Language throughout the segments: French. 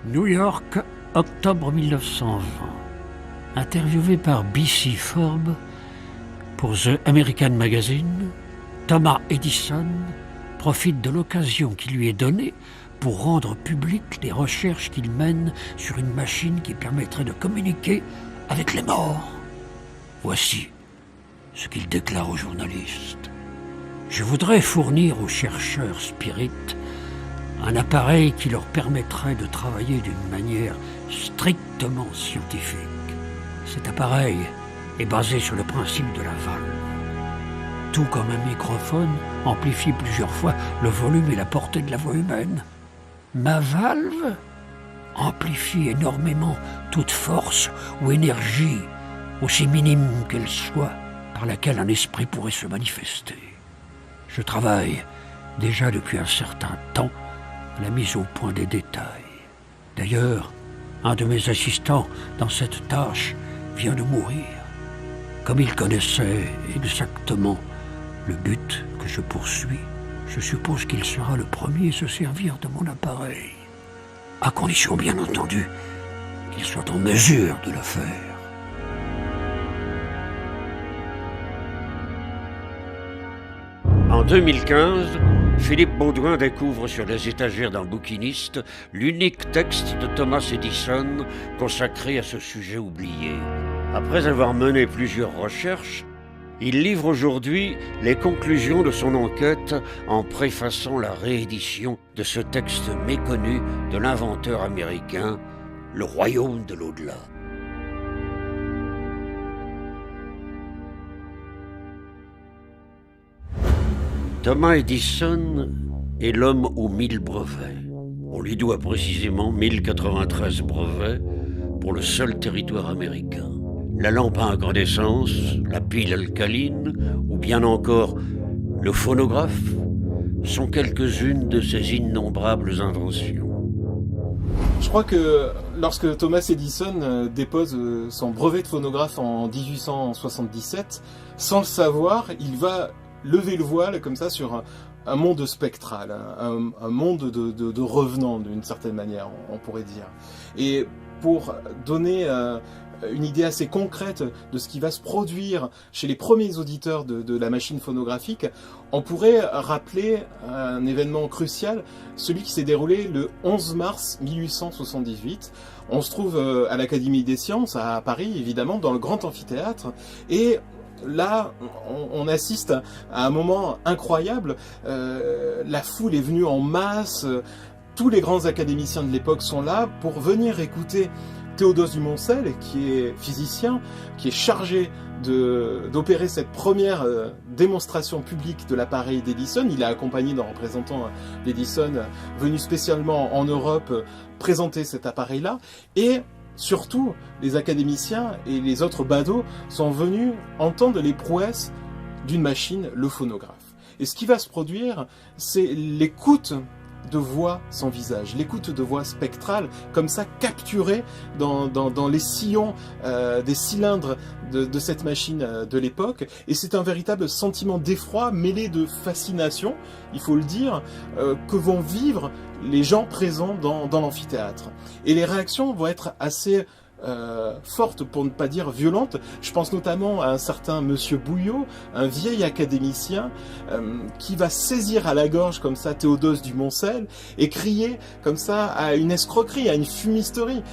New York, octobre 1920. Interviewé par B.C. Forbes pour The American Magazine, Thomas Edison profite de l'occasion qui lui est donnée pour rendre publiques les recherches qu'il mène sur une machine qui permettrait de communiquer avec les morts. Voici ce qu'il déclare aux journalistes. Je voudrais fournir aux chercheurs spirites un appareil qui leur permettrait de travailler d'une manière strictement scientifique. Cet appareil est basé sur le principe de la valve. Tout comme un microphone amplifie plusieurs fois le volume et la portée de la voix humaine, ma valve amplifie énormément toute force ou énergie, aussi minime qu'elle soit, par laquelle un esprit pourrait se manifester. Je travaille déjà depuis un certain temps à la mise au point des détails. D'ailleurs, un de mes assistants dans cette tâche vient de mourir. Comme il connaissait exactement le but que je poursuis, je suppose qu'il sera le premier à se servir de mon appareil, à condition bien entendu qu'il soit en mesure de le faire. En 2015, Philippe Baudouin découvre sur les étagères d'un bouquiniste l'unique texte de Thomas Edison consacré à ce sujet oublié. Après avoir mené plusieurs recherches, il livre aujourd'hui les conclusions de son enquête en préfaçant la réédition de ce texte méconnu de l'inventeur américain, Le Royaume de l'au-delà. Thomas Edison est l'homme aux 1000 brevets. On lui doit précisément 1093 brevets pour le seul territoire américain. La lampe à incandescence, la pile alcaline ou bien encore le phonographe sont quelques-unes de ses innombrables inventions. Je crois que lorsque Thomas Edison dépose son brevet de phonographe en 1877, sans le savoir, il va lever le voile comme ça sur un monde spectral, un monde de revenants d'une certaine manière, on pourrait dire. Et pour donner une idée assez concrète de ce qui va se produire chez les premiers auditeurs de la machine phonographique, on pourrait rappeler un événement crucial, celui qui s'est déroulé le 11 mars 1878. On se trouve à l'Académie des Sciences, à Paris évidemment, dans le grand amphithéâtre, et là, on assiste à un moment incroyable. La foule est venue en masse. Tous les grands académiciens de l'époque sont là pour venir écouter Théodose du Moncel, qui est physicien, qui est chargé d'opérer cette première démonstration publique de l'appareil d'Edison. Il est accompagné d'un représentant d'Edison venu spécialement en Europe présenter cet appareil-là. Et surtout, les académiciens et les autres badauds sont venus entendre les prouesses d'une machine, le phonographe. Et ce qui va se produire, c'est l'écoute de voix sans visage, l'écoute de voix spectrale, comme ça capturée dans les sillons des cylindres de cette machine de l'époque. Et c'est un véritable sentiment d'effroi mêlé de fascination, il faut le dire, que vont vivre les gens présents dans l'amphithéâtre. Et les réactions vont être assez forte, pour ne pas dire violente. Je pense notamment à un certain monsieur Bouillot, un vieil académicien qui va saisir à la gorge comme ça Théodose du Moncel et crier comme ça à une escroquerie, à une fumisterie.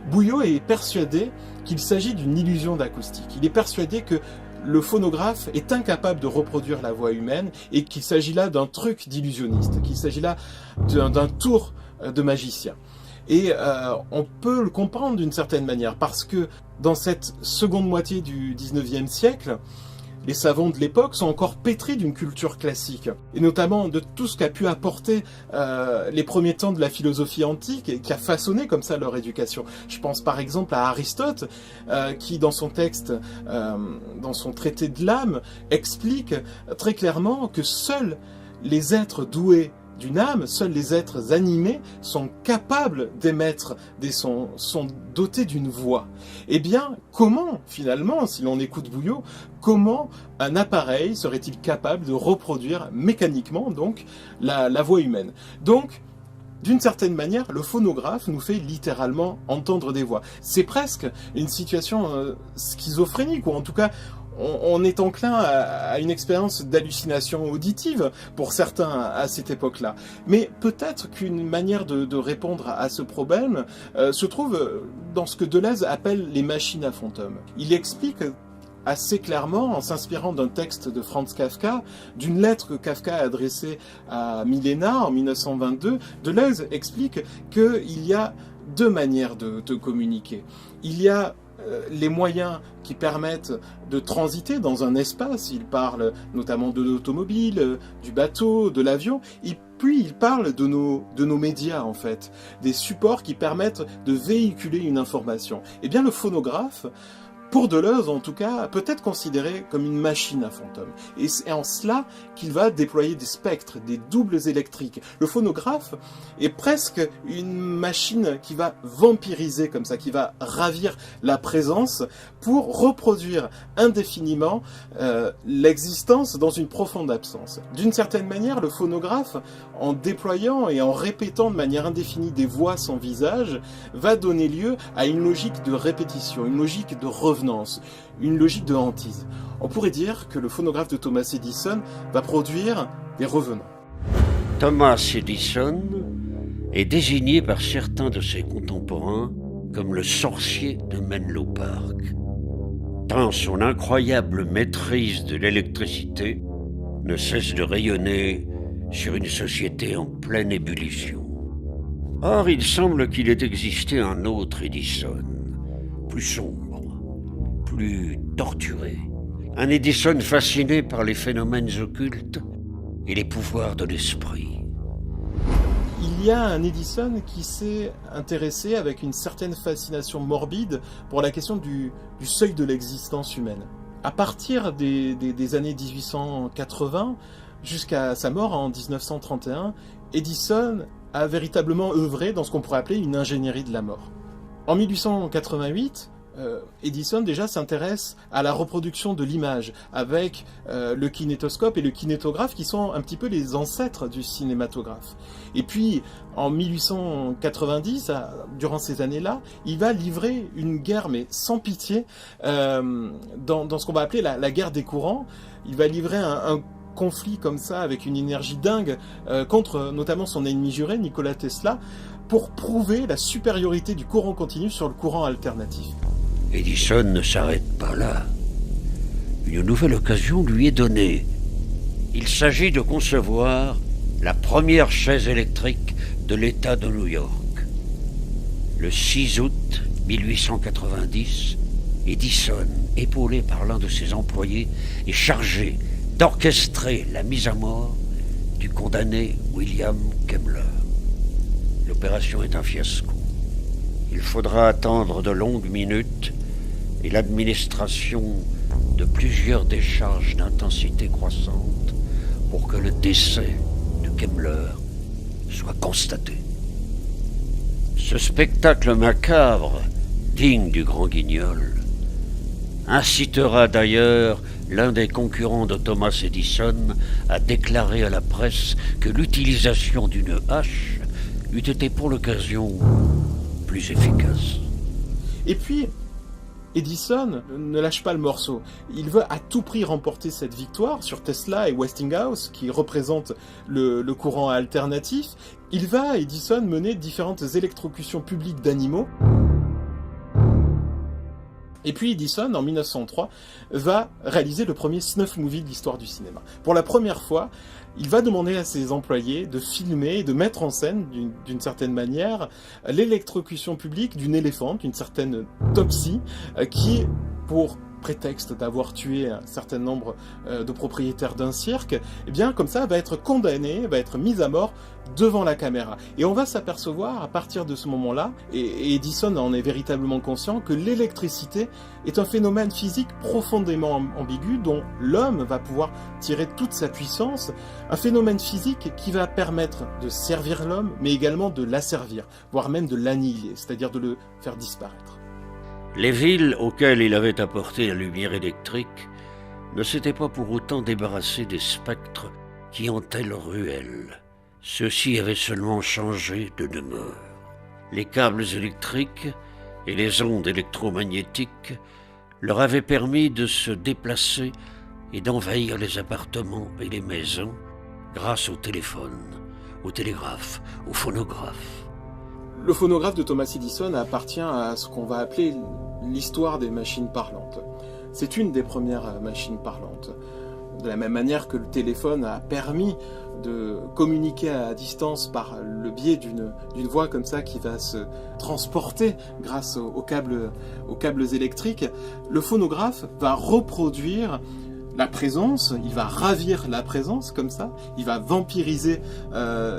Bouillot est persuadé qu'il s'agit d'une illusion d'acoustique. Il est persuadé que le phonographe est incapable de reproduire la voix humaine et qu'il s'agit là d'un truc d'illusionniste, qu'il s'agit là d'un tour de magicien. Et on peut le comprendre d'une certaine manière, parce que dans cette seconde moitié du 19e siècle, les savants de l'époque sont encore pétris d'une culture classique, et notamment de tout ce qu'a pu apporter les premiers temps de la philosophie antique, et qui a façonné comme ça leur éducation. Je pense par exemple à Aristote, qui dans son texte, dans son traité de l'âme, explique très clairement que seuls les êtres doués d'une âme, seuls les êtres animés sont capables d'émettre des sons, sont dotés d'une voix. Eh bien, comment, finalement, si l'on écoute Bouillot, comment un appareil serait-il capable de reproduire mécaniquement donc la voix humaine? Donc, D'une certaine manière, le phonographe nous fait littéralement entendre des voix. C'est presque une situation schizophrénique, ou en tout cas, on est enclin à une expérience d'hallucination auditive pour certains à cette époque-là. Mais peut-être qu'une manière de répondre à ce problème se trouve dans ce que Deleuze appelle les machines à fantômes. Il explique assez clairement, en s'inspirant d'un texte de Franz Kafka, d'une lettre que Kafka a adressée à Milena en 1922, Deleuze explique qu'il y a deux manières de communiquer. Il y a les moyens qui permettent de transiter dans un espace. Il parle notamment de l'automobile, du bateau, de l'avion, et puis il parle de nos médias, en fait, des supports qui permettent de véhiculer une information. Eh bien, le phonographe, pour Deleuze, en tout cas, peut être considéré comme une machine à fantômes. Et c'est en cela qu'il va déployer des spectres, des doubles électriques. Le phonographe est presque une machine qui va vampiriser comme ça, qui va ravir la présence pour reproduire indéfiniment l'existence dans une profonde absence. D'une certaine manière, le phonographe, en déployant et en répétant de manière indéfinie des voix sans visage, va donner lieu à une logique de répétition, une logique de revenance, une logique de hantise. On pourrait dire que le phonographe de Thomas Edison va produire des revenants. Thomas Edison est désigné par certains de ses contemporains comme le sorcier de Menlo Park, tant son incroyable maîtrise de l'électricité ne cesse de rayonner sur une société en pleine ébullition. Or, il semble qu'il ait existé un autre Edison, plus sombre, plus torturé. Un Edison fasciné par les phénomènes occultes et les pouvoirs de l'esprit. Il y a un Edison qui s'est intéressé avec une certaine fascination morbide pour la question du seuil de l'existence humaine. À partir des années 1880 jusqu'à sa mort en 1931, Edison a véritablement œuvré dans ce qu'on pourrait appeler une ingénierie de la mort. En 1888, Edison déjà s'intéresse à la reproduction de l'image avec le kinétoscope et le kinétographe qui sont un petit peu les ancêtres du cinématographe. Et puis en 1890, durant ces années-là, il va livrer une guerre mais sans pitié dans ce qu'on va appeler la guerre des courants. Il va livrer un conflit comme ça avec une énergie dingue contre notamment son ennemi juré Nikola Tesla pour prouver la supériorité du courant continu sur le courant alternatif. Edison ne s'arrête pas là. Une nouvelle occasion lui est donnée. Il s'agit de concevoir la première chaise électrique de l'État de New York. Le 6 août 1890, Edison, épaulé par l'un de ses employés, est chargé d'orchestrer la mise à mort du condamné William Kemmler. L'opération est un fiasco. Il faudra attendre de longues minutes et l'administration de plusieurs décharges d'intensité croissante pour que le décès de Kemmler soit constaté. Ce spectacle macabre, digne du grand Guignol, incitera d'ailleurs l'un des concurrents de Thomas Edison à déclarer à la presse que l'utilisation d'une hache eût été pour l'occasion plus efficace. Et puis, Edison ne lâche pas le morceau. Il veut à tout prix remporter cette victoire sur Tesla et Westinghouse, qui représentent le courant alternatif. Il va, Edison, mener différentes électrocutions publiques d'animaux. Et puis Edison, en 1903, va réaliser le premier snuff movie de l'histoire du cinéma. Pour la première fois, il va demander à ses employés de filmer et de mettre en scène, d'une certaine manière, l'électrocution publique d'une éléphante, une certaine Topsy, qui, pour prétexte d'avoir tué un certain nombre de propriétaires d'un cirque, eh bien, comme ça, va être condamné, va être mis à mort devant la caméra. Et on va s'apercevoir, à partir de ce moment-là, et Edison en est véritablement conscient, que l'électricité est un phénomène physique profondément ambigu, dont l'homme va pouvoir tirer toute sa puissance, un phénomène physique qui va permettre de servir l'homme, mais également de l'asservir, voire même de l'annihiler, c'est-à-dire de le faire disparaître. Les villes auxquelles il avait apporté la lumière électrique ne s'étaient pas pour autant débarrassées des spectres qui hantaient leurs ruelles. Ceux-ci avaient seulement changé de demeure. Les câbles électriques et les ondes électromagnétiques leur avaient permis de se déplacer et d'envahir les appartements et les maisons grâce au téléphone, au télégraphe, au phonographe. Le phonographe de Thomas Edison appartient à ce qu'on va appeler l'histoire des machines parlantes. C'est une des premières machines parlantes. De la même manière que le téléphone a permis de communiquer à distance par le biais d'une voix comme ça qui va se transporter grâce aux câbles électriques, le phonographe va reproduire la présence, il va ravir la présence comme ça, il va vampiriser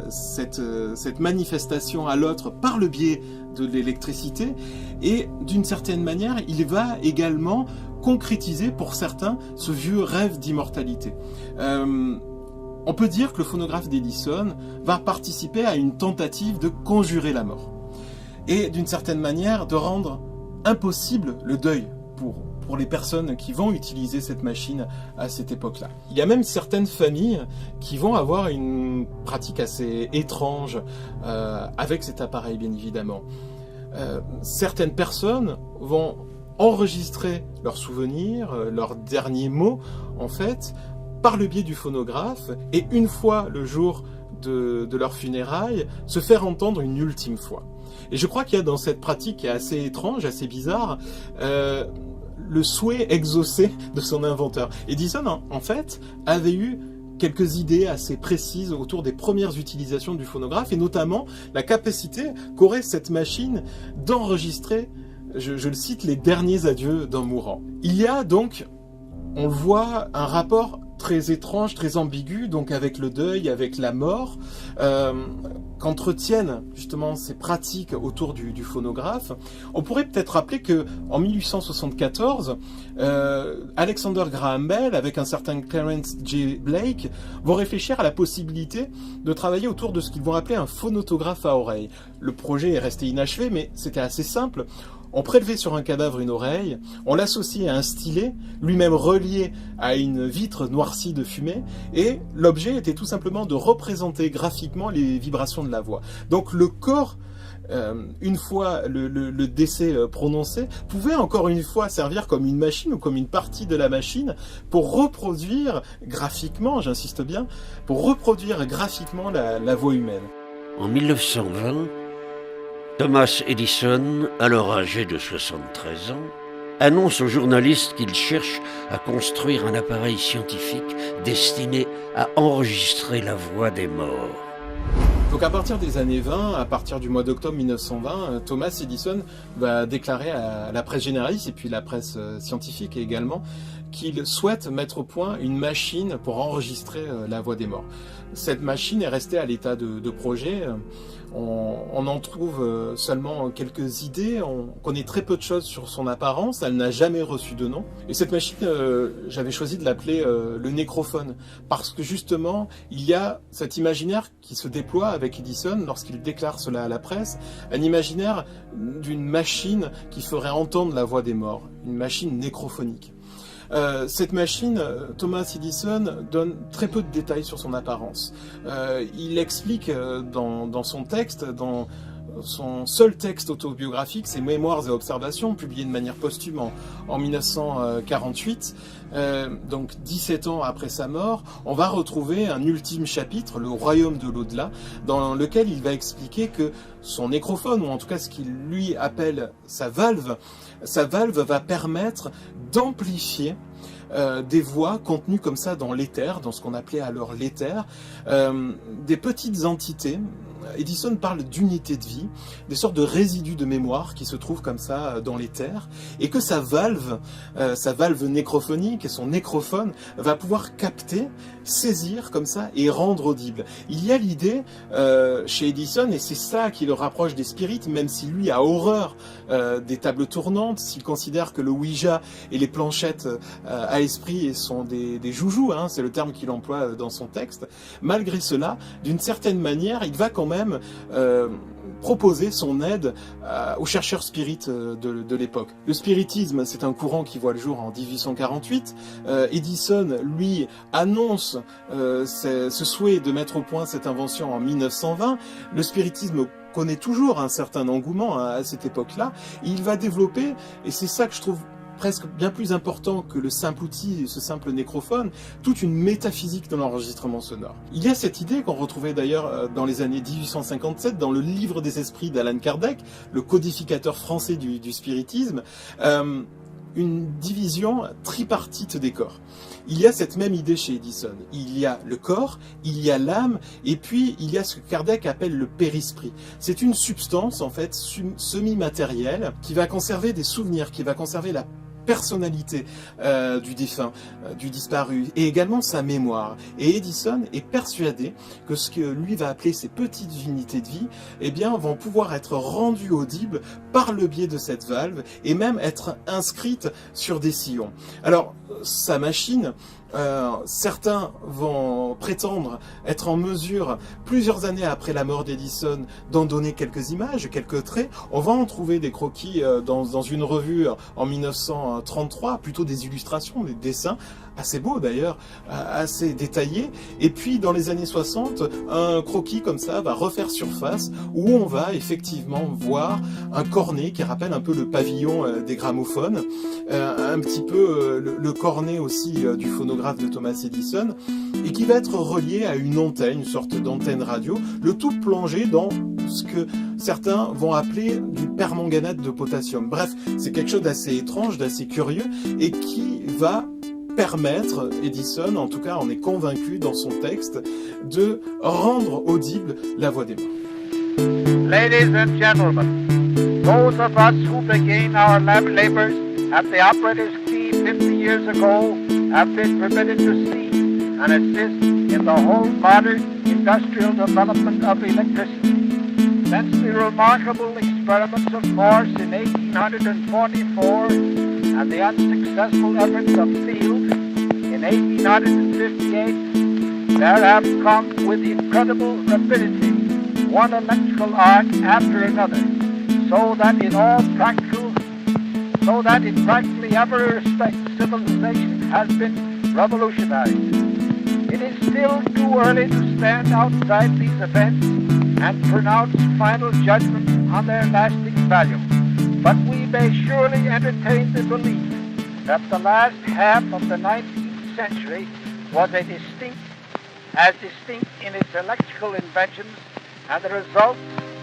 cette manifestation à l'autre par le biais de l'électricité, et d'une certaine manière, il va également concrétiser pour certains ce vieux rêve d'immortalité. On peut dire que le phonographe d'Edison va participer à une tentative de conjurer la mort, et d'une certaine manière de rendre impossible le deuil pour les personnes qui vont utiliser cette machine à cette époque-là. Il y a même certaines familles qui vont avoir une pratique assez étrange avec cet appareil, bien évidemment. Certaines personnes vont enregistrer leurs souvenirs, leurs derniers mots, en fait, par le biais du phonographe, et une fois le jour de leur funérailles, se faire entendre une ultime fois. Et je crois qu'il y a dans cette pratique qui est assez étrange, assez bizarre, le souhait exaucé de son inventeur. Edison, en fait, avait eu quelques idées assez précises autour des premières utilisations du phonographe, et notamment la capacité qu'aurait cette machine d'enregistrer, je le cite, les derniers adieux d'un mourant. Il y a donc, on le voit, un rapport très étrange, très ambigu, donc avec le deuil, avec la mort, qu'entretiennent justement ces pratiques autour du phonographe. On pourrait peut-être rappeler que en 1874, Alexander Graham Bell, avec un certain Clarence J. Blake, vont réfléchir à la possibilité de travailler autour de ce qu'ils vont appeler un phonotographe à oreille. Le projet est resté inachevé, mais c'était assez simple. On prélevait sur un cadavre une oreille, on l'associait à un stylet, lui-même relié à une vitre noircie de fumée, et l'objet était tout simplement de représenter graphiquement les vibrations de la voix. Donc le corps, une fois le décès prononcé, pouvait encore une fois servir comme une machine ou comme une partie de la machine pour reproduire graphiquement, j'insiste bien, pour reproduire graphiquement la voix humaine. En 1920, Thomas Edison, alors âgé de 73 ans, annonce aux journalistes qu'il cherche à construire un appareil scientifique destiné à enregistrer la voix des morts. Donc à partir des années 20, à partir du mois d'octobre 1920, Thomas Edison va déclarer à la presse généraliste et puis la presse scientifique également qu'il souhaite mettre au point une machine pour enregistrer la voix des morts. Cette machine est restée à l'état de projet. On en trouve seulement quelques idées, on connaît très peu de choses sur son apparence, elle n'a jamais reçu de nom. Et cette machine, j'avais choisi de l'appeler le nécrophone, parce que justement, il y a cet imaginaire qui se déploie avec Edison lorsqu'il déclare cela à la presse, un imaginaire d'une machine qui ferait entendre la voix des morts, une machine nécrophonique. Cette machine, Thomas Edison donne très peu de détails sur son apparence. Il explique dans son texte, dans son seul texte autobiographique, ses Mémoires et observations, publié de manière posthume en 1948, donc 17 ans après sa mort, on va retrouver un ultime chapitre, le royaume de l'au-delà, dans lequel il va expliquer que son nécrophone, ou en tout cas ce qu'il lui appelle sa valve va permettre d'amplifier des voix contenues comme ça dans l'éther, dans ce qu'on appelait alors l'éther, des petites entités. Edison parle d'unité de vie, des sortes de résidus de mémoire qui se trouvent comme ça dans l'éther, et que sa valve nécrophonique et son nécrophone va pouvoir capter, saisir comme ça et rendre audible. Il y a l'idée chez Edison, et c'est ça qui le rapproche des spirites, même si lui a horreur des tables tournantes, s'il considère que le Ouija et les planchettes à esprit sont des joujous, hein, c'est le terme qu'il emploie dans son texte. Malgré cela, d'une certaine manière, il va quand même proposer son aide aux chercheurs spirites de l'époque. Le spiritisme, c'est un courant qui voit le jour en 1848. Edison, lui, annonce ce souhait de mettre au point cette invention en 1920. Le spiritisme connaît toujours un certain engouement à cette époque-là. Il va développer, et c'est ça que je trouve presque bien plus important que le simple outil, ce simple nécrophone, toute une métaphysique de l'enregistrement sonore. Il y a cette idée qu'on retrouvait d'ailleurs dans les années 1857 dans le Livre des esprits d'Allan Kardec, le codificateur français du spiritisme, une division tripartite des corps. Il y a cette même idée chez Edison. Il y a le corps, il y a l'âme, et puis il y a ce que Kardec appelle le périsprit. C'est une substance, en fait, semi-matérielle, qui va conserver des souvenirs, qui va conserver la personnalité du défunt, du disparu, et également sa mémoire. Et Edison est persuadé que ce que lui va appeler ces petites unités de vie, eh bien, vont pouvoir être rendues audibles par le biais de cette valve, et même être inscrites sur des sillons. Alors, sa machine, certains vont prétendre être en mesure, plusieurs années après la mort d'Edison, d'en donner quelques images, quelques traits. On va en trouver des croquis dans une revue en 1933, plutôt des illustrations, des dessins, assez beaux d'ailleurs, assez détaillés. Et puis dans les années 60, un croquis comme ça va refaire surface, où on va effectivement voir un cornet qui rappelle un peu le pavillon des gramophones, un petit peu le cornet aussi du phonographe de Thomas Edison, et qui va être relié à une antenne, une sorte d'antenne radio, le tout plongé dans ce que certains vont appeler du permanganate de potassium. Bref, c'est quelque chose d'assez étrange, d'assez curieux, et qui va permettre, Edison, en tout cas on est convaincu dans son texte, de rendre audible la voix des morts. Ladies and gentlemen, those of us who began our labors at the operator's key 50 years ago have been permitted to see and assist in the whole modern industrial development of electricity. Since the remarkable experiments of Morse in 1844 and the unsuccessful efforts of Field in 1858, there have come with incredible rapidity one electrical art after another, so that in practically every respect civilization has been revolutionized. It is still too early to stand outside these events and pronounce final judgment on their lasting value. But we may surely entertain the belief that the last half of the 19th century was as distinct in its electrical inventions and the result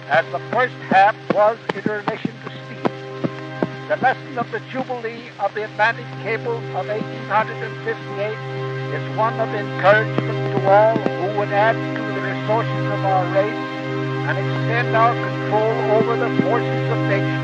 as the first half was in relation to steam. The lesson of the Jubilee of the Atlantic Cable of 1858 is one of encouragement to all who would add to the resources of our race and extend our control over the forces of nature.